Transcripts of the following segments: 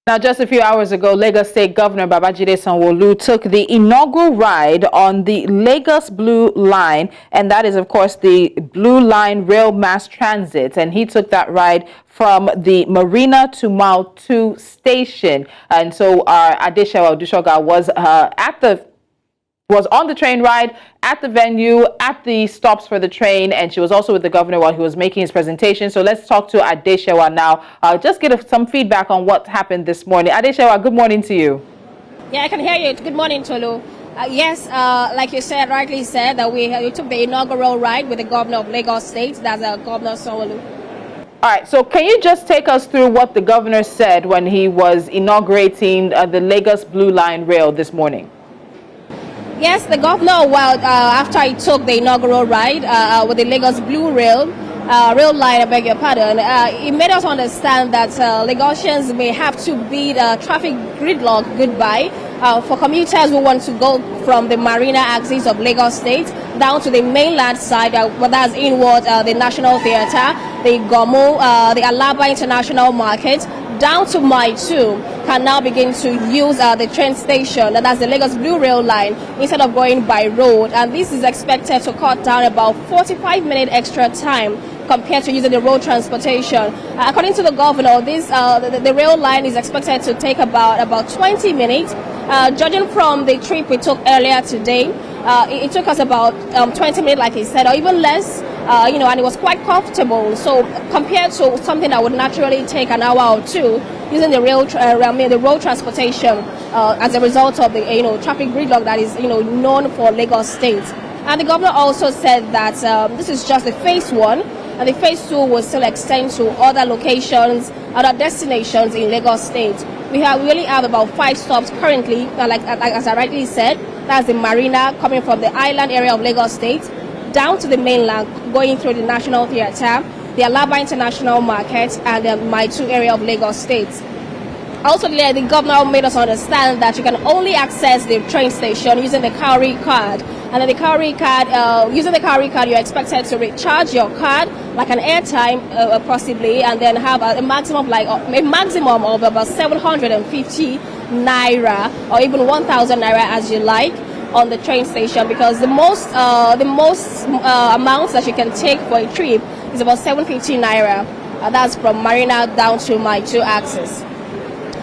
Now, just a few hours ago, Lagos State Governor Babajide Sanwo-Olu took the inaugural ride on the Lagos Blue Line, and that is, of course, the Blue Line Rail Mass Transit. And he took that ride from the Marina to Mile 2 station. And so our Adeshewa Odushoga was on the train ride at the venue, at the stops for the train, and she was also with the governor while he was making his presentation. So let's talk to Adeshewa now. Just get some feedback on what happened this morning. Adeshewa, good morning to you. Yeah, I can hear you. Good morning, Tolu. Yes, like you said, rightly said, that we took the inaugural ride with the governor of Lagos State, that's Governor Sanwo-Olu. All right, so can you just take us through what the governor said when he was inaugurating the Lagos Blue Line Rail this morning? Yes, the governor, after he took the inaugural ride with the Lagos Blue Rail line, I beg your pardon, he made us understand that Lagosians may have to bid traffic gridlock goodbye for commuters who want to go from the Marina axis of Lagos State down to the mainland side, that's inward the National Theatre, the Gomo, the Alaba International Market, down to Mile 2, can now begin to use the train station, that's the Lagos Blue Rail line, instead of going by road. And this is expected to cut down about 45-minute extra time compared to using the road transportation. According to the governor, the rail line is expected to take about 20 minutes. Judging from the trip we took earlier today, it took us about 20 minutes, like he said, or even less. And it was quite comfortable. So compared to something that would naturally take an hour or two, using the road transportation as a result of the traffic gridlock that is known for Lagos State. And the governor also said that this is just the phase 1, and the phase 2 will still extend to other locations, other destinations in Lagos State. We really have about 5 stops currently, like as I rightly said. That's the Marina coming from the island area of Lagos State down to the mainland, going through the National Theatre, the Alaba International Market, and the Mile 2 area of Lagos State. Also, the governor made us understand that you can only access the train station using the Cowrie card. And then the Cowrie card, using the Cowrie card, you're expected to recharge your card, like an airtime possibly, and then have a maximum of about 750 naira or even 1,000 naira as you like on the train station, because the most amounts that you can take for a trip is about 750 naira. That's from Marina down to Mile 2 axis.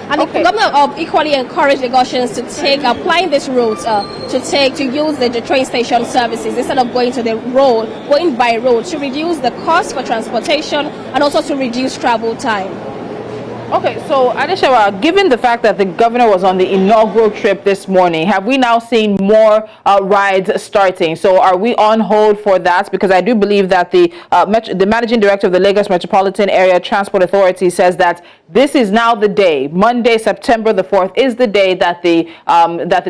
And the governor equally encouraged Lagosians to applying this route to use the train station services instead of going by road, to reduce the cost for transportation and also to reduce travel time. Okay, so Adeshewa, given the fact that the governor was on the inaugural trip this morning, have we now seen more rides starting? So are we on hold for that? Because I do believe that the managing director of the Lagos Metropolitan Area Transport Authority says that this is now the day, Monday, September the 4th, is the day that the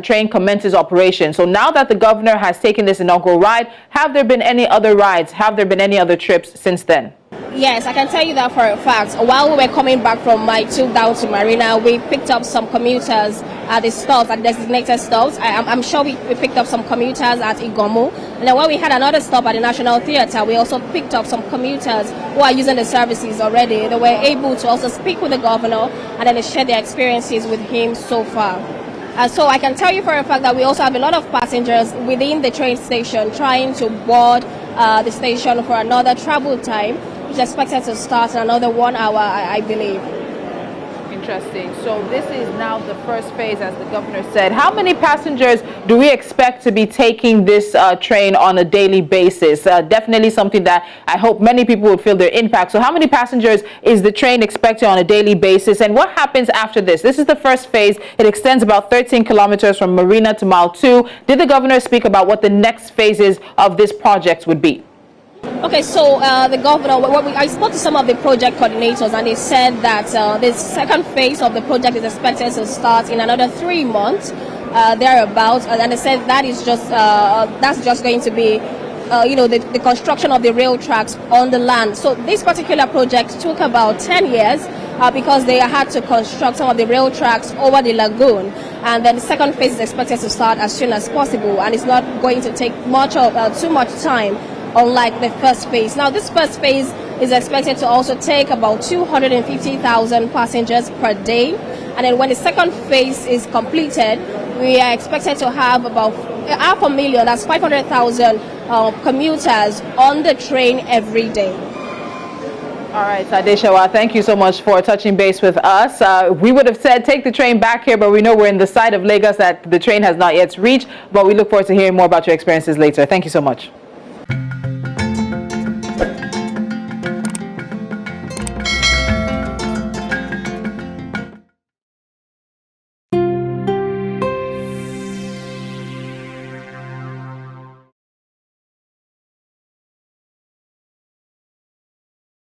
train commences operation. So now that the governor has taken this inaugural ride, have there been any other rides? Have there been any other trips since then? Yes, I can tell you that for a fact. While we were coming back from Mile 2 down to Marina, we picked up some commuters at the stops, at designated stops. I'm sure we picked up some commuters at Igomo. And then when we had another stop at the National Theatre, we also picked up some commuters who are using the services already. They were able to also speak with the governor and then they shared their experiences with him so far. So I can tell you for a fact that we also have a lot of passengers within the train station trying to board the station for another travel time, which is expected to start in another 1 hour, I believe. Interesting. So this is now the first phase, as the governor said. How many passengers do we expect to be taking this train on a daily basis? Definitely something that I hope many people would feel their impact. So how many passengers is the train expecting on a daily basis? And what happens after this? This is the first phase. It extends about 13 kilometers from Marina to Mile 2. Did the governor speak about what the next phases of this project would be? Okay, so the governor, I spoke to some of the project coordinators and they said that the second phase of the project is expected to start in another 3 months, thereabouts, and they said that's just going to be the construction of the rail tracks on the land. So this particular project took about 10 years because they had to construct some of the rail tracks over the lagoon, and then the second phase is expected to start as soon as possible, and it's not going to take too much time, unlike the first phase. Now, this first phase is expected to also take about 250,000 passengers per day, And then when the second phase is completed, we are expected to have about 500,000, that's 500,000 commuters on the train every day. All right, Adeshawa, thank you so much for touching base with us. We would have said take the train back here, but we know we're in the side of Lagos that the train has not yet reached. But we look forward to hearing more about your experiences later. Thank you so much.